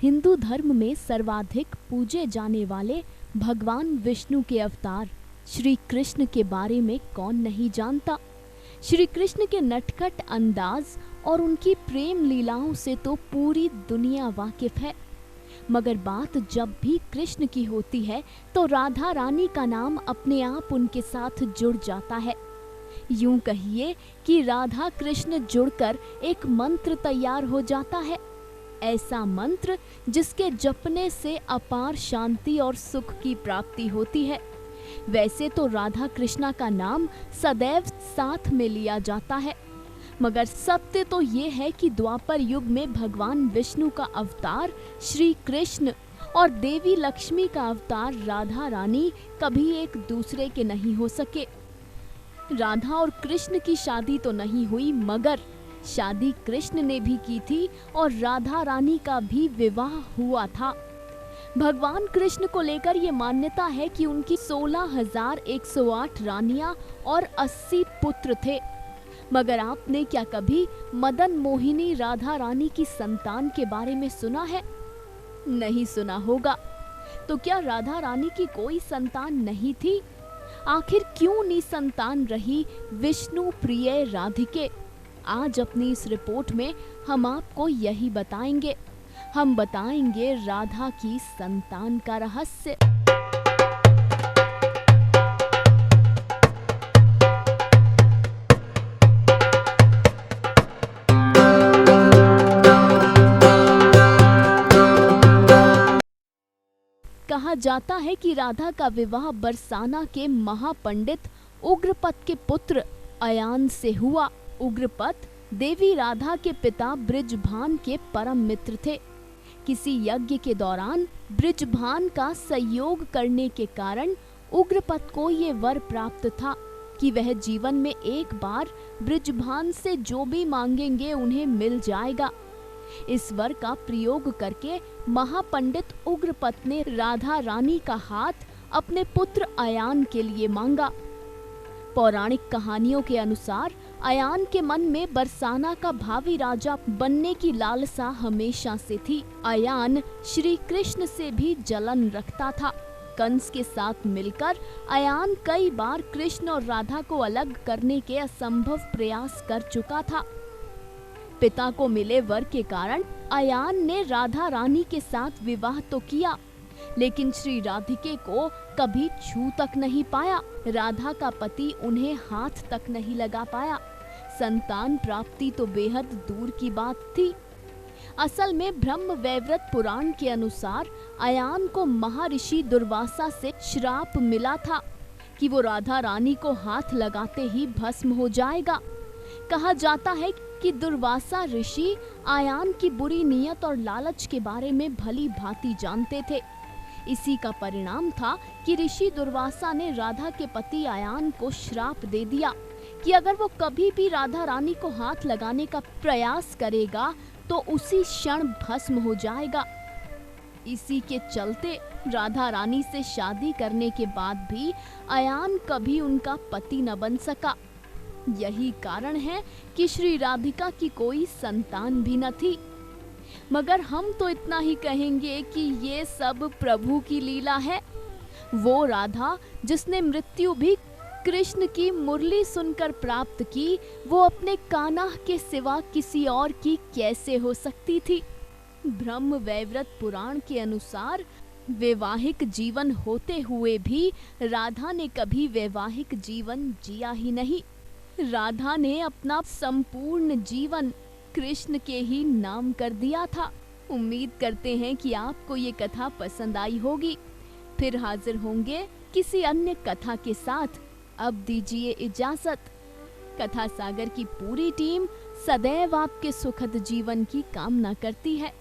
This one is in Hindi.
हिंदू धर्म में सर्वाधिक पूजे जाने वाले भगवान विष्णु के अवतार श्री कृष्ण के बारे में कौन नहीं जानता। श्री कृष्ण के नटखट अंदाज और उनकी प्रेम लीलाओं से तो पूरी दुनिया वाकिफ है। मगर बात जब भी कृष्ण की होती है तो राधा रानी का नाम अपने आप उनके साथ जुड़ जाता है। यूं कहिए कि राधा कृष्ण जुड़कर एक मंत्र तैयार हो जाता है, ऐसा मंत्र जिसके जपने से अपार शांति और सुख की प्राप्ति होती है। वैसे तो राधा कृष्णा का नाम सदैव साथ में लिया जाता है, मगर सत्य तो ये है कि द्वापर युग में भगवान विष्णु का अवतार श्री कृष्ण और देवी लक्ष्मी का अवतार राधा रानी कभी एक दूसरे के नहीं हो सके। राधा और कृष्ण की शादी तो नहीं हुई, मगर शादी कृष्ण ने भी की थी और राधा रानी का भी विवाह हुआ था। भगवान कृष्ण को लेकर ये मान्यता है कि उनकी 16,108 रानियां और 80 पुत्र थे। मगर आपने क्या कभी मदन मोहिनी राधा रानी की संतान के बारे में सुना है? नहीं सुना होगा। तो क्या राधा रानी की कोई संतान नहीं थी? आखिर क्यों निसंतान रही विष्णु प्रिय राधिके? आज अपनी इस रिपोर्ट में हम आपको यही बताएंगे। हम बताएंगे राधा की संतान का रहस्य। कहा जाता है कि राधा का विवाह बरसाना के महापंडित उग्रपद के पुत्र अयान से हुआ। उग्रपद देवी राधा के पिता बृजभान के परम मित्र थे। किसी यज्ञ के दौरान बृजभान का संयोग करने के कारण उग्रपद को ये वर प्राप्त था कि वह जीवन में एक बार बृजभान से जो भी मांगेंगे उन्हें मिल जाएगा। इस वर का प्रयोग करके महापंडित उग्रपद ने राधा रानी का हाथ अपने पुत्र अयान के लिए मांगा। पौराणिक कहानियों के अनुसार अयान के मन में बरसाना का भावी राजा बनने की लालसा हमेशा से थी। अयान श्री कृष्ण से भी जलन रखता था। कंस के साथ मिलकर अयान कई बार कृष्ण और राधा को अलग करने के असंभव प्रयास कर चुका था। पिता को मिले वर के कारण अयान ने राधा रानी के साथ विवाह तो किया, लेकिन श्री राधिके को कभी छू तक नहीं पाया। राधा का पति उन्हें हाथ तक नहीं लगा पाया। संतान प्राप्ति तो बेहद दूर की बात थी। असल में ब्रह्म वैवर्त पुराण के अनुसार अयान को महर्षि दुर्वासा से श्राप मिला था कि वो राधा रानी को हाथ लगाते ही भस्म हो जाएगा। कहा जाता है कि दुर्वासा ऋषि अयान की बुरी नीयत और लालच के बारे में भली भांति जानते थे। इसी का परिणाम था कि ऋषि दुर्वासा ने राधा के पति अयान को श्राप दे दिया कि अगर वो कभी भी राधा रानी को हाथ लगाने का प्रयास करेगा तो उसी क्षण भस्म हो जाएगा। इसी के चलते राधा रानी से शादी करने के बाद भी अयान कभी उनका पति न बन सका। यही कारण है कि श्री राधिका की कोई संतान भी न थी। मगर हम तो इतना ही कहेंगे कि ये सब प्रभु की लीला है। वो राधा जिसने मृत्यु भी कृष्ण की मुरली सुनकर प्राप्त की, वो अपने कान्हा के सिवा किसी और की कैसे हो सकती थी? ब्रह्म वैवर्त पुराण के अनुसार वैवाहिक जीवन होते हुए भी राधा ने कभी वैवाहिक जीवन जिया ही नहीं। राधा ने अपना संपूर्ण जीवन कृष्ण के ही नाम कर दिया था। उम्मीद करते हैं कि आपको ये कथा पसंद आई होगी। फिर हाजिर होंगे किसी अन्य कथा के साथ। अब दीजिए इजाजत। कथा सागर की पूरी टीम सदैव आपके सुखद जीवन की कामना करती है।